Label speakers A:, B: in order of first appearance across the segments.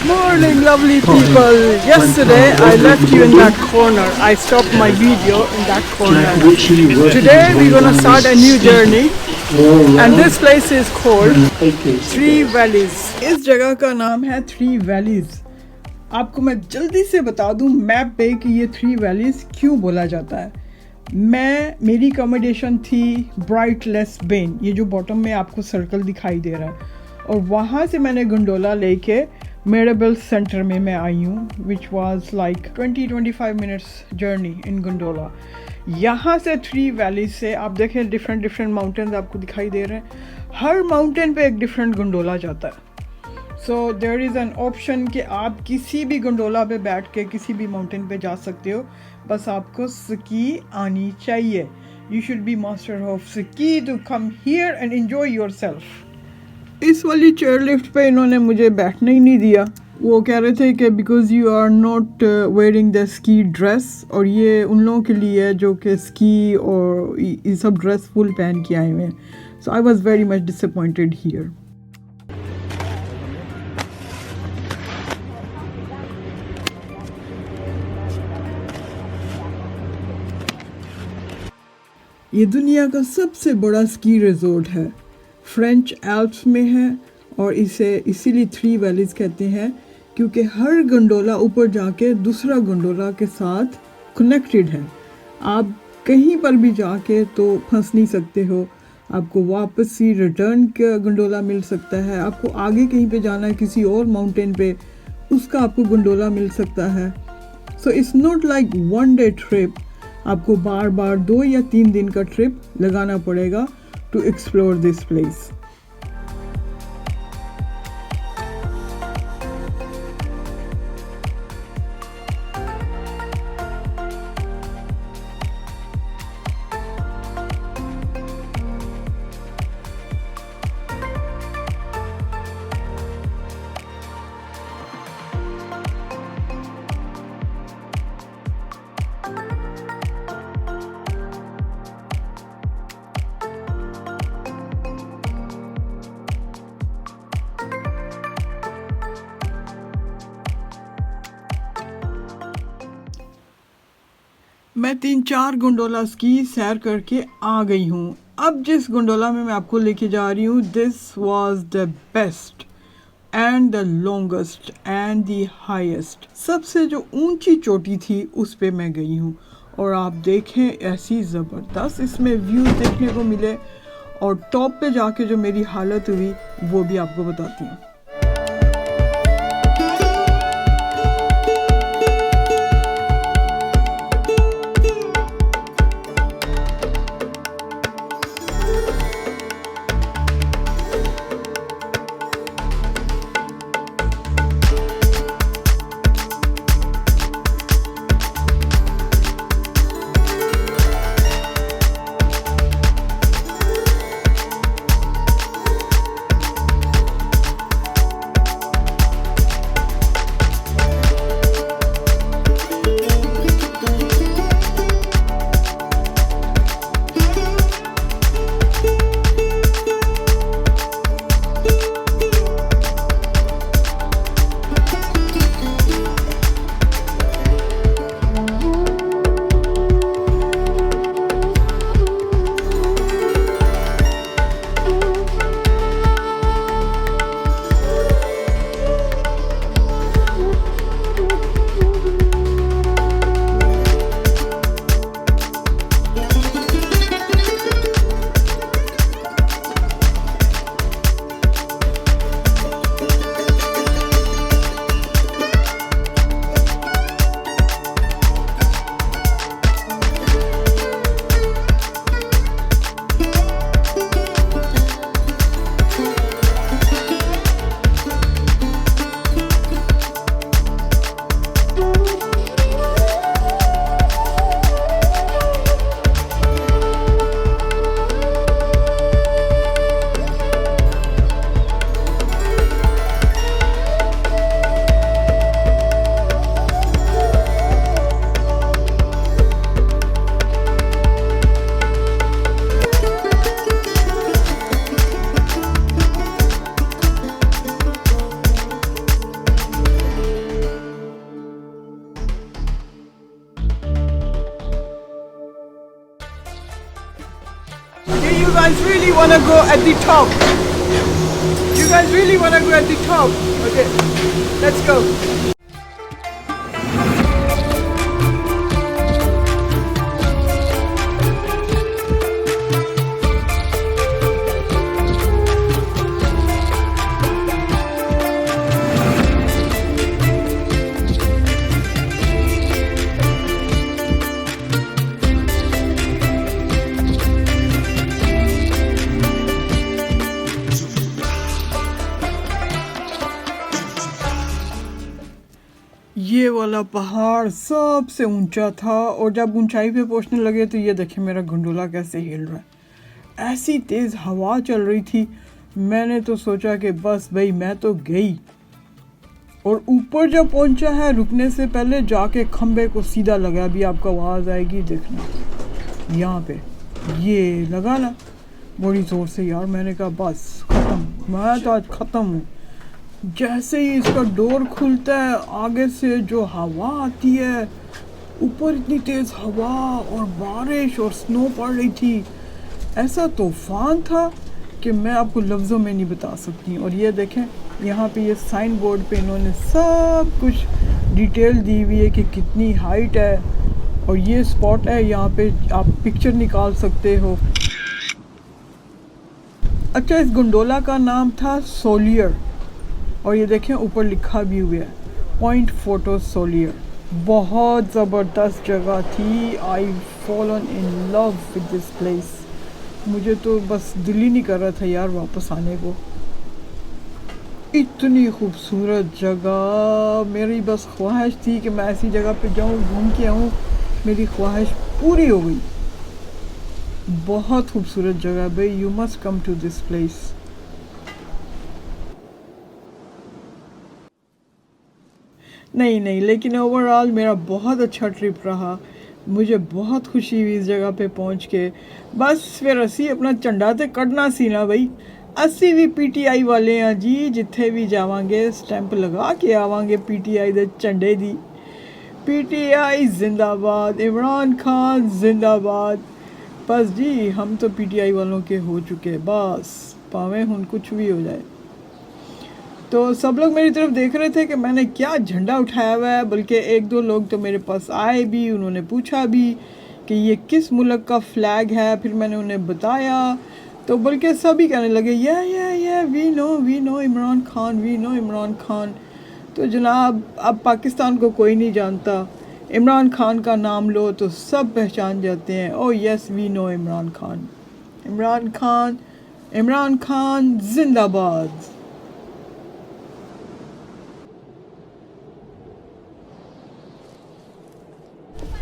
A: Morning, lovely people. Yesterday I left you in that corner. I stopped my video in that corner. Today we're gonna start a new journey, and this place is called Three Valleys. इस जगह का नाम है three valleys. आपको मैं जल्दी से बता दूं मैप पे कि ये थ्री वैलीज क्यों बोला जाता है। मेरी अकोमोडेशन थी ब्राइट लेस बेन, ये जो बॉटम में आपको सर्कल दिखाई दे रहा है, और वहाँ से मैंने गंडोला लेके मेरेबल सेंटर में मैं आई हूँ, which was like 20-25 minutes journey in gondola. यहाँ से थ्री वैली से आप देखें डिफरेंट माउंटेन्स आपको दिखाई दे रहे हैं। हर माउंटेन पे एक डिफरेंट गंडोला जाता है। So there is an option कि आप किसी भी गंडोला पे बैठ के किसी भी माउंटेन पे जा सकते हो, बस आपको स्की आनी चाहिए। You should be master of ski to come here and enjoy yourself. इस वाली चेयर लिफ्ट पे इन्होंने मुझे बैठने ही नहीं दिया। वो कह रहे थे कि because you are not wearing the ski dress, और ये उन लोगों के लिए है जो कि स्की और ये सब ड्रेस फुल पहन के आए हुए हैं। So I was very much disappointed here. ये दुनिया का सबसे बड़ा स्की रिजॉर्ट है, फ्रेंच एल्प्स में है, और इसे इसीलिए थ्री वैलीज कहते हैं क्योंकि हर गंडोला ऊपर जाके दूसरा गंडोला के साथ कनेक्टेड है। आप कहीं पर भी जाके तो फंस नहीं सकते हो, आपको वापस ही रिटर्न का गंडोला मिल सकता है। आपको आगे कहीं पे जाना है किसी और माउंटेन पे, उसका आपको गंडोला मिल सकता है। So it's not like one day trip, आपको बार बार 2 या 3 दिन का ट्रिप लगाना पड़ेगा to explore this place. मैं 3-4 गोंडोला की सैर करके आ गई हूँ। अब जिस गोंडोला में मैं आपको लेके जा रही हूँ, this was the best and the longest and the highest. सबसे जो ऊंची चोटी थी उस पे मैं गई हूँ, और आप देखें ऐसी ज़बरदस्त इसमें व्यूज़ देखने को मिले, और टॉप पे जाके जो मेरी हालत हुई वो भी आपको बताती हूँ। Do you guys really want to go at the top? You guys really want to go at the top? Okay, let's go. ये वाला पहाड़ सबसे ऊंचा था और जब ऊंचाई पे पहुंचने लगे तो ये देखें मेरा गंडोला कैसे हिल रहा है। ऐसी तेज़ हवा चल रही थी, मैंने तो सोचा कि बस भाई मैं तो गई। और ऊपर जब पहुंचा है रुकने से पहले जाके खंबे को सीधा लगा। अभी आपको आवाज़ आएगी, देखना यहाँ पे ये लगा ना बड़ी ज़ोर से यार। मैंने कहा बस ख़त्म, मैं तो आज ख़त्म हूँ। जैसे ही इसका डोर खुलता है आगे से जो हवा आती है, ऊपर इतनी तेज़ हवा और बारिश और स्नो पड़ रही थी, ऐसा तूफान था कि मैं आपको लफ्ज़ों में नहीं बता सकती। और ये देखें यहाँ पे ये साइन बोर्ड पे इन्होंने सब कुछ डिटेल दी हुई है कि कितनी हाइट है और ये स्पॉट है, यहाँ पे आप पिक्चर निकाल सकते हो। अच्छा, इस गंडोला का नाम था सोलियर और ये देखें ऊपर लिखा भी हुआ है पॉइंट फोटो सोलियर। बहुत ज़बरदस्त जगह थी। आई fallen in love with this place. मुझे तो बस दिल ही नहीं कर रहा था यार वापस आने को। इतनी खूबसूरत जगह, मेरी बस ख्वाहिश थी कि मैं ऐसी जगह पे जाऊँ, घूम के आऊँ। मेरी ख्वाहिश पूरी हो गई। बहुत खूबसूरत जगह भाई, you must come to this place. नहीं, लेकिन ओवरऑल मेरा बहुत अच्छा ट्रिप रहा। मुझे बहुत खुशी हुई इस जगह पे पहुंच के। बस फिर असी अपना झंडा तो कढ़ना सी ना बई। असी भी पीटीआई वाले हैं जी, जिथे भी जावांगे स्टैंप लगा के आवांगे पीटीआई दे झंडे दी। पीटीआई जिंदाबाद, इमरान खान जिंदाबाद। बस जी हम तो पीटीआई वालों के हो चुके, बस पावे हुन कुछ भी हो जाए। तो सब लोग मेरी तरफ देख रहे थे कि मैंने क्या झंडा उठाया हुआ है, बल्कि एक दो लोग तो मेरे पास आए भी, उन्होंने पूछा भी कि ये किस मुल्क का फ्लैग है। फिर मैंने उन्हें बताया तो बल्कि सभी कहने लगे ये we know Imran Khan, we know Imran Khan. तो जनाब अब पाकिस्तान को कोई नहीं जानता, इमरान खान का नाम लो तो सब पहचान जाते हैं। Oh yes we know Imran Khan, Imran Khan, Imran Khan जिंदाबाद।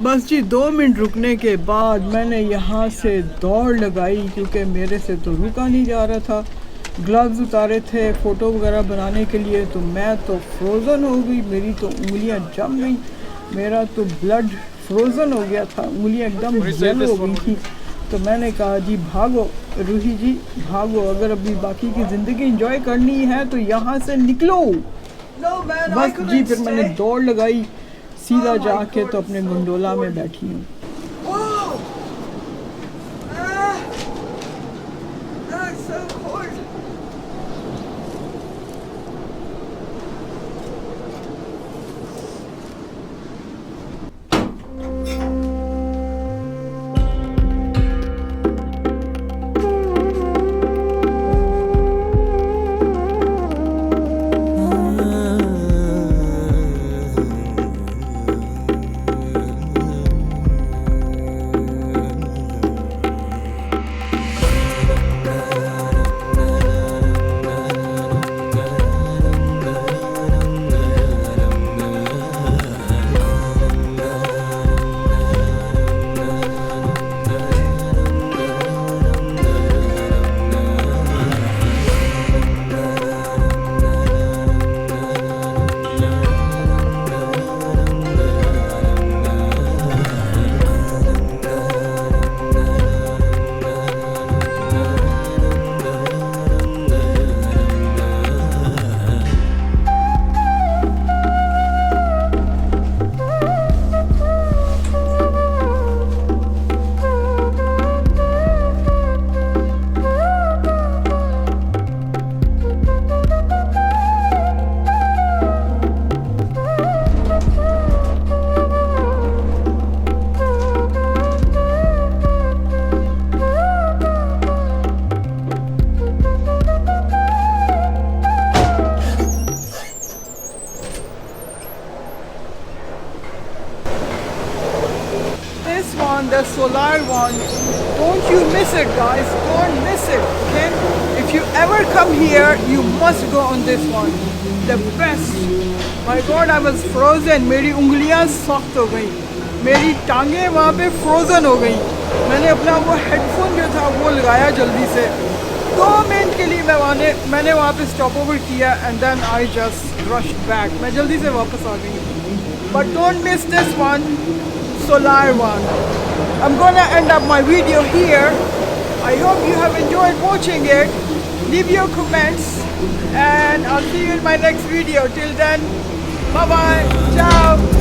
A: बस जी 2 मिनट रुकने के बाद मैंने यहाँ से दौड़ लगाई, क्योंकि मेरे से तो रुका नहीं जा रहा था। ग्लव्स उतारे थे फ़ोटो वगैरह बनाने के लिए, तो मैं तो फ्रोज़न हो गई। मेरी तो उंगलियाँ जम गई, मेरा तो ब्लड फ्रोज़न हो गया था, उंगलियाँ एकदम जल हो गई थी। तो मैंने कहा जी भागो रूही जी भागो, अगर अभी बाकी की ज़िंदगी एंजॉय करनी है तो यहाँ से निकलो। बस जी फिर मैंने दौड़ लगाई, सीधा जाके तो अपने गंडोला में बैठी हूँ। one, the solar one. Don't you miss it, guys. Don't miss it, okay? If you ever come here, you must go on this one. The best. My God, I was frozen. मेरी उंगलियां सख्त हो गई. मेरी टांगें वहाँ पे frozen हो गई. मैंने अपना वो हेडफोन जो था वो लगाया जल्दी से. 2 मिनट के लिए मैंने वहाँ पे स्टॉप ओवर किया and then I just rushed back. मैं जल्दी से वापस आ गई. But don't miss this one, solar one. I'm gonna end up my video here. I hope you have enjoyed watching it. Leave your comments and I'll see you in my next video. Till then, bye bye, ciao.